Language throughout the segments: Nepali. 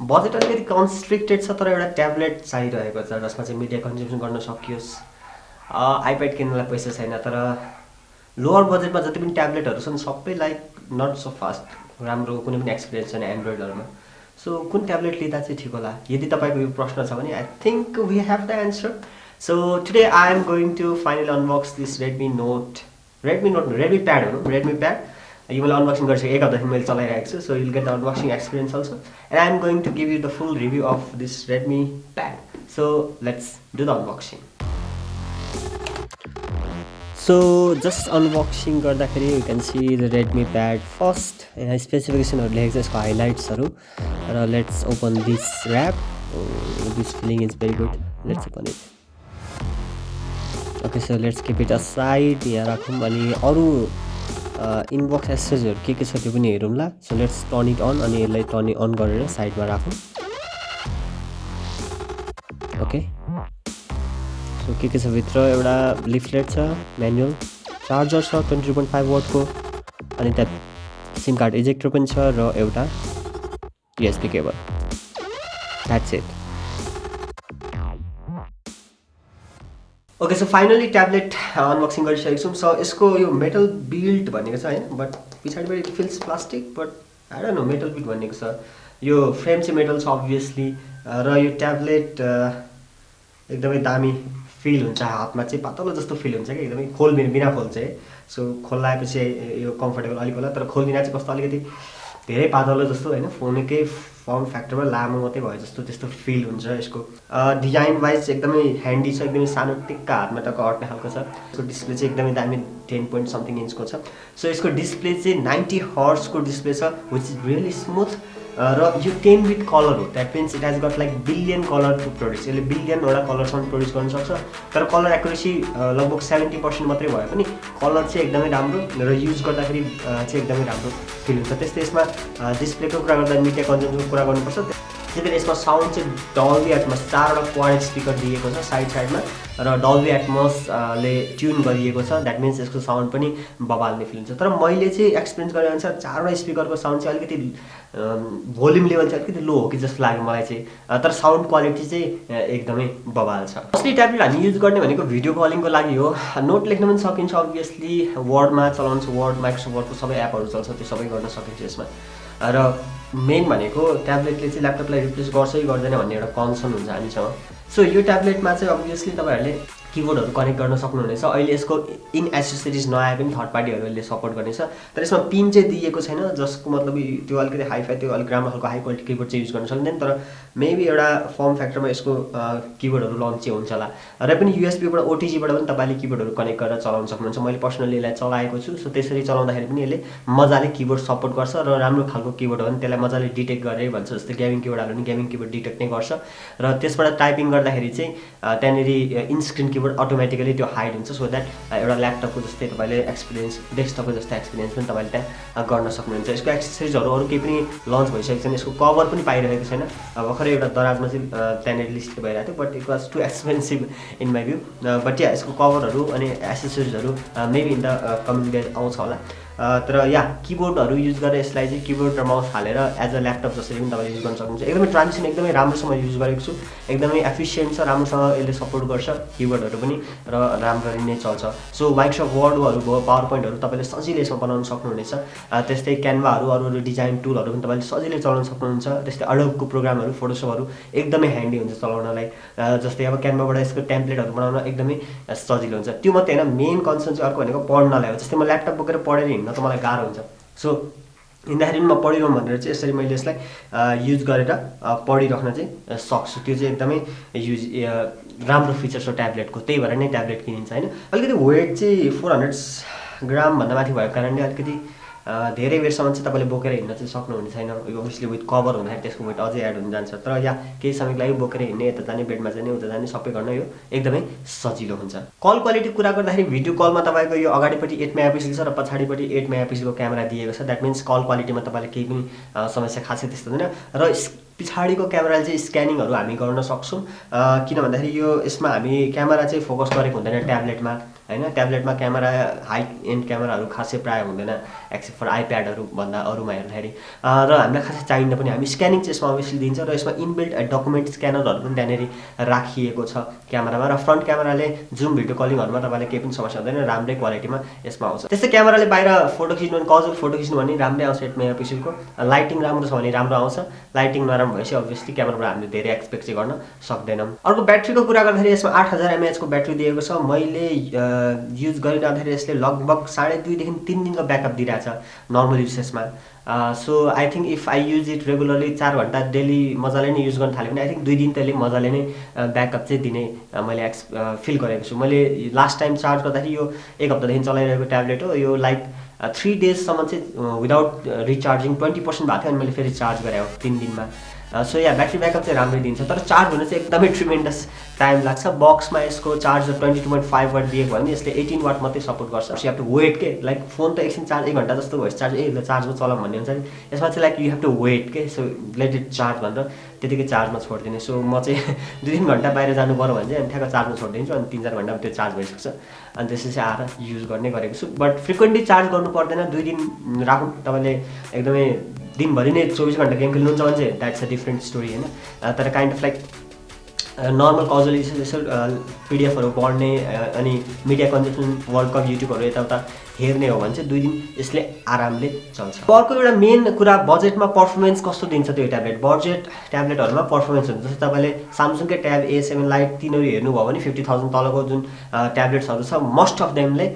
बजेट अलिकति कन्स्ट्रिक्टेड छ तर एउटा ट्याब्लेट चाहिरहेको छ जसमा चाहिँ मिडिया कन्ज्युम्सन गर्न सकियोस्। आइप्याड किन्नलाई पैसा छैन तर लोअर बजेटमा जति पनि ट्याब्लेटहरू छन् सबै लाइक नट सो फास्ट, राम्रो कुनै पनि एक्सपिरियन्स छैन एन्ड्रोइडहरूमा। सो कुन ट्याब्लेट लिँदा चाहिँ ठिक होला? यदि तपाईँको यो प्रश्न छ भने I think we have the answer. So today I am going to finally unbox this Redmi pad हो, रेडमी प्याड। यो मैले अनबक्सिङ गरिसकेँ, एक हप्तादेखि मैले चलाइरहेको छु। So you'll get the unboxing experience also and I am going to give you the full review of this Redmi pad. So let's do the unboxing. So just unboxing गर्दाखेरि you can see the Redmi pad first. यहाँ स्पेसिफिकेसनहरू लेखेको छ, यसको हाइलाइट्सहरू। र let's open this rap. This feeling is very good. Let's open it. Okay, so let's keep it aside. यहाँ राखौँ अनि अरू इनबक्स एसेसरिजहरू के छ त्यो पनि हेरौँला। So let's turn it on अनि यसलाई टर्न अन गरेर साइडमा राखौँ। ओके, सो के छ भित्र? एउटा लिफलेट छ, म्यानुअल, चार्जर छ 22.5 वाटको, अनि त्यहाँ सिम कार्ड इजेक्टर पनि छ र एउटा USB cable. That's it. Okay, so finally tablet unboxing गरिसकेको छौँ। सो यसको यो मेटल बिल्ड भनेको छ होइन, बट पछाडिबाट it feels plastic, but I don't know metal build भनेको छ। यो फ्रेम चाहिँ मेटल छ अभियसली, र यो ट्याब्लेट एकदमै दामी फिल हुन्छ, हातमा चाहिँ पातलो जस्तो फिल हुन्छ क्या, एकदमै बिना खोल चाहिँ। सो खोलाएपछि यो कम्फर्टेबल अलिक होला, तर खोलिदिँदा चाहिँ कस्तो अलिकति धेरै पातलो जस्तो होइन, फोनकै फर्म फ्याक्टरमा लामो मात्रै भयो जस्तो त्यस्तो फिल हुन्छ। यसको डिजाइन वाइज एकदमै ह्यान्डी छ, एकदमै सानो टिक्का हातमा टक्क अट्ने खालको छ। यसको डिस्प्ले चाहिँ एकदमै दामी 10 पोइन्ट समथिङ इन्चको छ। सो यसको डिस्प्ले चाहिँ 90 हर्ट्जको डिस्प्ले छ, विच इज रियली स्मुथ। र यो 10 बिट कलर हो, that means it has got like billion colour to produce. यसले बिलियनवटा कलरसम्म प्रोड्युस गर्न सक्छ, तर कलर एक्युरेसी लगभग 70% मात्रै भए पनि कलर चाहिँ एकदमै राम्रो र युज गर्दाखेरि चाहिँ एकदमै राम्रो फिल हुन्छ। त्यस्तै यसमा डिस्प्लेको कुरा गर्दा मिडिया कन्ज्युम्सनको कुरा गर्नुपर्छ। त्यसैले यसमा साउन्ड चाहिँ डल्बी एटमस, 4वटा क्वाड स्पिकर दिएको छ साइडमा, र डल्बी एटमसले ट्युन गरिएको छ। द्याट मिन्स यसको साउन्ड पनि बबाल्ने फिल हुन्छ। तर मैले चाहिँ एक्सपिरियन्स गरे अनुसार 4वटा स्पिकरको साउन्ड चाहिँ अलिकति भोल्युम लेभल चाहिँ अलिकति लो हो कि जस्तो लाग्यो मलाई चाहिँ, तर साउन्ड क्वालिटी चाहिँ एकदमै बबाल छ। असली ट्याब्लेट हामी युज गर्ने भनेको भिडियो कलिङको लागि हो। नोट लेख्न पनि सकिन्छ अभियसली, वर्डमा चलाउँछ, वर्ड माइक्रोसफ्ट वर्डको सबै एपहरू चल्छ, त्यो सबै गर्न सकिन्छ यसमा। र मेन भनेको ट्याब्लेटले चाहिँ ल्यापटपलाई रिप्लेस गर्छ कि गर्दैन भन्ने एउटा कन्सर्न हुन्छ हामीसँग। सो यो ट्याब्लेटमा चाहिँ अभियसली तपाईँहरूले किबोर्डहरू कनेक्ट गर्न सक्नुहुनेछ। अहिले यसको इन एसेसरिज नआए पनि थर्ड पार्टीहरूले सपोर्ट गर्नेछ, तर यसमा पिन चाहिँ दिएको छैन, जसको मतलब त्यो अलिकति हाइफाई, त्यो अलिक राम्रो खालको हाई क्वालिटी किबोर्ड चाहिँ युज गर्न सक्दैन। तर मेबी एउटा फर्म फ्याक्टरमा यसको किबोर्डहरू लन्च चाहिँ हुन्छ होला। र पनि युएसबीबाट ओटिजीबाट पनि तपाईँले किबोर्डहरू कनेक्ट गरेर चलाउन सक्नुहुन्छ। मैले पर्सनली यसलाई चलाएको छु। सो त्यसरी चलाउँदाखेरि पनि यसले मजाले किबोर्ड सपोर्ट गर्छ र राम्रो खालको किबोर्ड हो भने त्यसलाई मजाले डिटेक्ट गरेर भन्छ। जस्तै गेमिङ किबोर्ड हाल्यो भने गेमिङ किबोर्ड डिटेक्ट नै गर्छ, र त्यसबाट टाइपिङ गर्दाखेरि चाहिँ त्यहाँनिर इनस्क्रिन किबोर्ड अटोमेटिकली त्यो हाइड हुन्छ। सो द्याट एउटा ल्यापटपको जस्तै तपाईँले एक्सपिरियन्स, डेस्कटपको जस्तो एक्सपिरियन्स पनि तपाईँले त्यहाँ गर्न सक्नुहुन्छ। यसको एक्सेसरिजहरू अरू केही पनि लन्च भइसकेको छैन, यसको कभर पनि पाइरहेको छैन। भर्खरै एउटा दराजमा चाहिँ त्यहाँनिर लिस्ट भइरहेको थियो, but it was too expensive in my view. But yeah यसको कभरहरू अनि एक्सेसरिजहरू maybe in the coming days आउँछ होला। तर या किबोर्डहरू युज गरेर यसलाई चाहिँ किबोर्ड र माउस हालेर एज अ ल्यापटप जसरी पनि तपाईँले युज गर्न सक्नुहुन्छ। एकदमै ट्रान्जिसन एकदमै राम्रोसँग युज गरेको छु, एकदमै एफिसियन्ट छ, राम्रोसँग यसले सपोर्ट गर्छ किबोर्डहरू पनि, र राम्ररी नै चल्छ। सो माइक्रोसफ्ट वर्डहरू भयो, पावर पोइन्टहरू तपाईँले सजिलै यसमा बनाउन सक्नुहुनेछ। त्यस्तै क्यानभाहरू, अरू डिजाइन टुलहरू पनि तपाईँले सजिलै चलाउन सक्नुहुन्छ। त्यस्तै अडोबको प्रोग्रामहरू, फोटोसपहरू एकदमै ह्यान्डी हुन्छ चलाउनलाई। जस्तै अब क्यानभाबाट यसको टेम्प्लेटहरू बनाउन एकदमै सजिलो हुन्छ। त्यो मात्रै होइन, मेन कन्सर्न चाहिँ अर्को भनेको पढ्नलाई हो। जस्तै म ल्यापटप बोकेर पढेर हिँड्न त मलाई गाह्रो हुन्छ। सो हिँड्दाखेरि म पढिरहँ भनेर चाहिँ यसरी मैले यसलाई युज गरेर पढिराख्न चाहिँ सक्छु। त्यो चाहिँ एकदमै राम्रो फिचर छ ट्याब्लेटको, त्यही भएर नै ट्याब्लेट किनिन्छ होइन। अलिकति वेट चाहिँ 400 ग्राम भन्दा माथि भएको कारणले अलिकति धेरै बेरसम्म चाहिँ तपाईँले बोकेर हिँड्न चाहिँ सक्नुहुने छैन। अभियसली विथ कभर हुँदाखेरि त्यसको वेट अझै एड हुन जान्छ। तर या केही समयको लागि बोकेर हिँड्ने, यता जाने, बेडमा जाने, उता जाने, सबै गर्न यो एकदमै सजिलो हुन्छ। कल क्वालिटी कुरा गर्दाखेरि भिडियो कलमा तपाईँको यो अगाडिपट्टि 8 मेगापिक्सल छ र पछाडिपट्टि 8 मेगापिक्सलको क्यामेरा दिएको छ। द्याट मिन्स कल क्वालिटीमा तपाईँले केही पनि समस्या खासै त्यस्तो हुँदैन। र पछाडिको क्यामेराले चाहिँ स्क्यानिङहरू हामी गर्न सक्छौँ। किन भन्दाखेरि यसमा हामी क्यामेरा चाहिँ फोकस गरेको हुँदैन ट्याब्लेटमा, हैन ट्याब्लेटमा क्यामेरा हाई एन्ड क्यामेराहरू खासै प्रायः हुँदैन एक्सेप्ट फर आइप्याडहरू भन्दा अरूमा हेर्दाखेरि र हामीलाई खासै चाहिन्न पनि हामी स्क्यानिङ चाहिँ यसमा अभियसली दिन्छ र यसमा इनबिल्ट डकुमेन्ट स्क्यानरहरू पनि त्यहाँनिर राखिएको छ क्यामेरामा र फ्रन्ट क्यामेराले जुम भिडियो कलिङहरूमा तपाईँलाई केही पनि समस्या हुँदैन राम्रै क्वालिटीमा यसमा आउँछ त्यस्तै क्यामेराले बाहिर फोटो खिच्नु भने कजुअल फोटो खिच्नु भने राम्रै आउँछ 8 मेगापिक्सलको लाइटिङ राम्रो छ भने राम्रो आउँछ लाइटिङ नराम्रो भएपछि अभियसली क्यामेराबाट हामीले धेरै एक्सपेक्ट चाहिँ गर्न सक्दैनौँ अर्को ब्याट्रीको कुरा गर्दाखेरि यसमा 8000 mAh को ब्याट्री दिएको छ मैले युज गरिरहँदाखेरि यसले लगभग 2.5 देखि 3 दिनको ब्याकअप दिइरहेछ नर्मल युसेसमा so I think if I use it regularly 4 घन्टा डेली मजाले नै युज गर्न थाल्यो भने आई थिङ्क 2 दिन त्यसले मजाले नै ब्याकअप चाहिँ दिने मैले फिल गरेको छु मैले लास्ट टाइम चार्ज गर्दाखेरि यो 1 हप्तादेखि चलाइरहेको ट्याब्लेट हो यो लाइक 3 डेजसम्म चाहिँ विदाउट रिचार्जिङ 20% भएको थियो अनि मैले फेरि चार्ज गरेँ 3 दिनमा सो या ब्याट्री ब्याकअप चाहिँ राम्रै दिन्छ तर चार्ज हुन चाहिँ एकदमै ट्रिमेन्डस टाइम लाग्छ बक्समा यसको चार्जर 22.5 वाट दिएको भने यसले 18 वाट मात्रै सपोर्ट गर्छ so you have to wait के लाइक फोन त एकछिन चार्ज 1 घन्टा जस्तो भएपछि चार्ज ल चार्जमा चलाऊँ भन्ने हुन्छ नि यसमा चाहिँ like you have to wait के सो लेट इट चार्ज भनेर त्यतिकै चार्जमा छोडिदिने सो म चाहिँ 2-3 घन्टा बाहिर जानु पर्यो भने चाहिँ अनि ठ्याक्क चार्जमा छोडिदिन्छु अनि 3-4 घन्टामा त्यो चार्ज भइसक्छ अनि त्यसपछि आएर युज गर्ने गरेको छु बट फ्रिक्वेन्टली चार्ज गर्नु पर्दैन 2 दिन राखौँ तपाईँले एकदमै दिनभरि नै 24 घन्टा गेम खेल्नुहुन्छ भने चाहिँ द्याट्स अ डिफ्रेन्ट स्टोरी होइन तर काइन्ड अफ लाइक नर्मल कजुअल यसो पिडिएफहरू पढ्ने अनि मिडिया कन्जम्सन वर्ल्ड कप युट्युबहरू यताउता हेर्ने हो भने चाहिँ 2 दिन यसले आरामले चल्छ अर्को एउटा मेन कुरा बजेटमा पर्फर्मेन्स कस्तो दिन्छ त्यो ट्याब्लेट बजेट ट्याब्लेटहरूमा पर्फर्मेन्स हुन्छ जस्तै तपाईँले सामसङकै ट्याब A7 लाइट तिनीहरू हेर्नुभयो भने 50,000 तलको जुन ट्याब्लेट्सहरू छ मोस्ट अफ देमले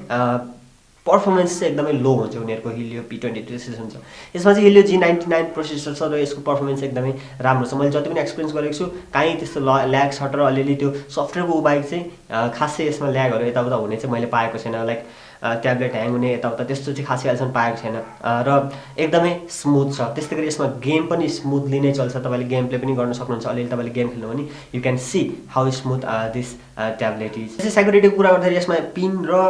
पर्फर्मेन्स चाहिँ एकदमै लो हुन्छ उनीहरूको हिलियो P22 सिरिज हुन्छ यसमा चाहिँ हिलियो G99 प्रोसेसर छ र यसको पर्फर्मेन्स एकदमै राम्रो छ मैले जति पनि एक्सपिरियन्स गरेको छु काहीँ त्यस्तो ल्याग छ र अलिअलि त्यो सफ्टवेयरको बाहेक चाहिँ खासै यसमा ल्यागहरू यताउता हुने चाहिँ मैले पाएको छैन लाइक ट्याब्लेट ह्याङ हुने यताउता त्यस्तो चाहिँ खासै अहिलेसम्म पाएको छैन र एकदमै स्मुथ छ त्यस्तै गरी यसमा गेम पनि स्मुथली नै चल्छ तपाईँले गेम प्ले पनि गर्न सक्नुहुन्छ अलिअलि तपाईँले गेम खेल्नु भने you can see how smooth this tablet is त्यसै सेक्युरिटीको कुरा गर्दाखेरि यसमा पिन र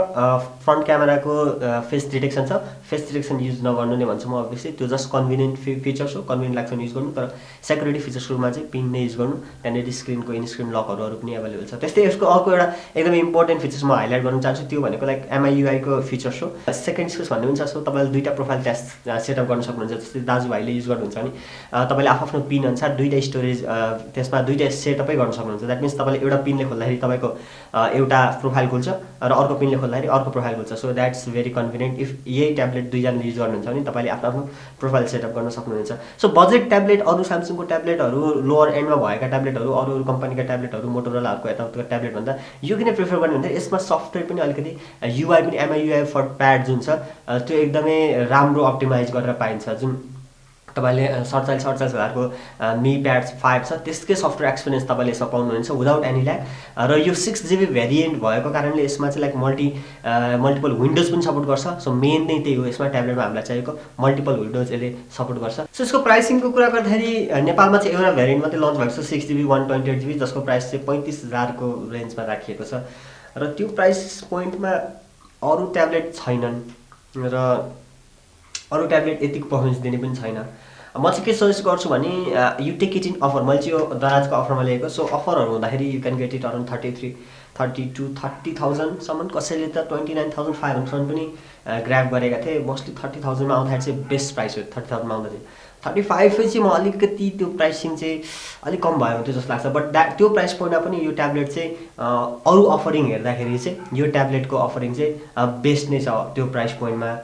फ्रन्ट क्यामेराको फेस डिटेक्सन छ फेस डिटेक्सन युज नगर्नु नै भन्छु म अभियसली त्यो जस्ट कन्भिनियन्ट फिचर्स हो कन्भिनियन्ट लाग्छ भने युज गर्नु तर सेक्युरिटी फिचर्सहरूमा चाहिँ पिन नै युज गर्नु त्यहाँनिर स्क्रिनको इनस्क्रिन लकहरू पनि एभाइलेबल छ त्यस्तै यसको अर्को एउटा एकदमै इम्पोर्टेन्ट फिचर्स म हाइलाइट गर्न चाहन्छु त्यो भनेको लाइक MIUI को फिचर्स हो सेकेन्ड स्पेस भन्ने हुन्छ सो तपाईँले दुईटा प्रोफाइल टेस्ट सेटअप गर्न सक्नुहुन्छ जस्तै दाजुभाइले युज गर्नुहुन्छ भने तपाईँले आफ्नो पिन अनुसार दुईटा स्टोरेज त्यसमा दुईटा सेटअपै गर्न सक्नुहुन्छ द्याट मिन्स तपाईँले एउटा पिनले खोल्दाखेरि तपाईँको एउटा प्रोफाइल खुल्छ र अर्को पिनले खोल्दाखेरि अर्को प्रोफाइल खुल्छ so that's very convenient if यही ट्याब्लेट दुईजनाले युज गर्नुहुन्छ भने तपाईँले आफ्नो प्रोफाइल सेटअप गर्न सक्नुहुन्छ सो बजेट ट्याब्लेट अरू स्यामसङको ट्याब्लेटहरू लोवर एन्डमा भएका ट्याब्लेटहरू अरू अरू कम्पनीका ट्याब्लेटहरू मोटोरोलाहरूको यताउताको ट्याब्लेट भन्दा यो किन प्रिफर गर्ने भन्दा यसमा सफ्टवेयर पनि अलिकति UI पनि MIUI फर प्याड जुन छ त्यो एकदमै राम्रो अप्टिमाइज गरेर पाइन्छ जुन तपाईँले 47,000को मी प्याड्स 5 छ त्यसकै सफ्टवेयर एक्सपिरियन्स तपाईँले यसमा पाउनुहुन्छ विदाउट एनी ल्याग र यो 6GB भेरिएन्ट भएको कारणले यसमा चाहिँ लाइक मल्टिपल विन्डोज पनि सपोर्ट गर्छ सो मेन नै त्यही हो यसमा ट्याब्लेटमा हामीलाई चाहिएको मल्टिपल विन्डोज यसले सपोर्ट गर्छ सो यसको प्राइसिङको कुरा गर्दाखेरि नेपालमा चाहिँ एउटा भेरिएन्ट मात्रै लन्च भएको छ 6GB 128GB जसको प्राइस चाहिँ 35,000 को रेन्जमा राखिएको छ र त्यो प्राइस पोइन्टमा अरू ट्याब्लेट छैनन् र अरू ट्याब्लेट यतिको पर्फर्मेन्स दिने पनि छैन म चाहिँ के सजेस्ट गर्छु भने you take it in offer मैले चाहिँ यो दराजको अफरमा लिएको सो अफरहरू हुँदाखेरि you can get it around 30,000 सम्म कसैले त 29,500 पनि ग्र्याब गरेका थिए मोस्टली 30,000 मा आउँदाखेरि चाहिँ बेस्ट प्राइस हो 30,000 मा आउँदा चाहिँ 35 चाहिँ म अलिकति त्यो प्राइसिङ चाहिँ अलिक कम भयो त्यो जस्तो लाग्छ बट त्यो प्राइस पोइन्टमा पनि यो ट्याब्लेट चाहिँ अरू अफरिङ हेर्दाखेरि चाहिँ यो ट्याब्लेटको अफरिङ चाहिँ बेस्ट नै छ त्यो प्राइस पोइन्टमा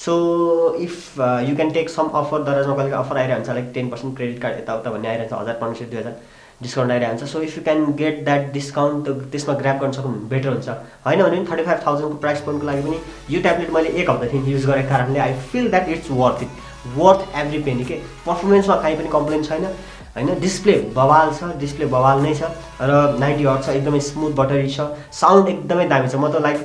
so if you can take some offer दराजमा कहिले अफर आइरहन्छ लाइक 10% क्रेडिट कार्ड यताउता भन्ने आइरहन्छ 1500 2000 डिस्काउन्ट आइरहन्छ so if you can get that discount त्यसमा ग्र्याब गर्न सक्नु बेटर हुन्छ होइन भने 35,000 को प्राइस पोइन्टको लागि पनि यो ट्याब्लेट मैले 1 हप्तादेखि युज गरेको कारणले I feel that it's worth every penny के पर्फर्मेन्समा कहीँ पनि कम्प्लेन छैन हैन डिस्प्ले बवाल छ डिस्प्ले बवाल नै छ र 90 हर्ट्ज छ एकदमै स्मुथ बटरी छ साउन्ड एकदमै दामी छ म त लाइक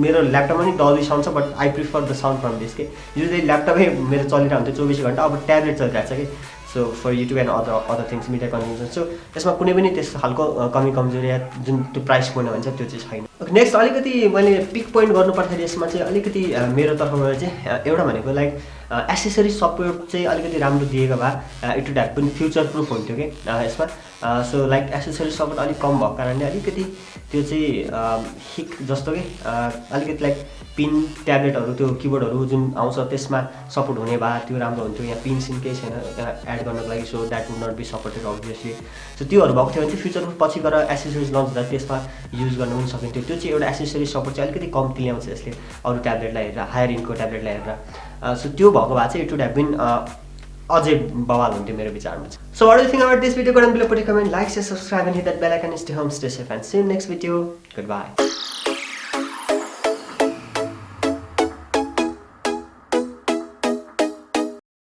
मेरो ल्यापटपमा नि डल्बी साउन्ड छ but I prefer the sound from this के युजली ल्यापटपै मेरो चलिरहन्छ 24 घण्टा अब ट्याब्लेट चलिरहेको छ कि so for YouTube and other things media consumption so यसमा कुनै पनि त्यस्तो खालको कमी कमजोरी या जुन त्यो प्राइस पोइन्ट भन्छ त्यो चाहिँ छैन नेक्स्ट अलिकति मैले पिक पोइन्ट गर्नुपर्दाखेरि यसमा चाहिँ अलिकति मेरो तर्फबाट चाहिँ एउटा भनेको लाइक एसेसरी सपोर्ट चाहिँ अलिकति राम्रो दिएको भए it would have been future proof हुन्थ्यो कि यसमा। सो लाइक एसेसरी सपोर्ट अलिक कम भएको कारणले अलिकति त्यो चाहिँ हिक जस्तो कि अलिकति लाइक पिन ट्याब्लेटहरू त्यो किबोर्डहरू जुन आउँछ त्यसमा सपोर्ट हुने भए त्यो राम्रो हुन्थ्यो। यहाँ पिन सिन केही छैन एड गर्नको लागि, so that would not be supported obviously. So त्योहरू भएको थियो भने चाहिँ फ्युचरमा पछि गएर एसेसरिज लन्च हुँदा त्यसमा युज गर्न पनि सकिन्थ्यो। त्यो चाहिँ एउटा एसेसरी सपोर्ट चाहिँ अलिकति कम्ती ल्याउँछ यसले अरू ट्याब्लेटलाई हेरेर, हायर इन्डको ट्याब्लेटलाई हेरेर। सो त्यो भएको भए चाहिँ इट वुड ह्याभ बिन अझै बवाल हुन्थ्यो मेरो विचारमा। So what do you think about this video? Go down below, put a comment, like, share, subscribe and hit that bell icon. Stay home, stay safe and see you in next video. Goodbye.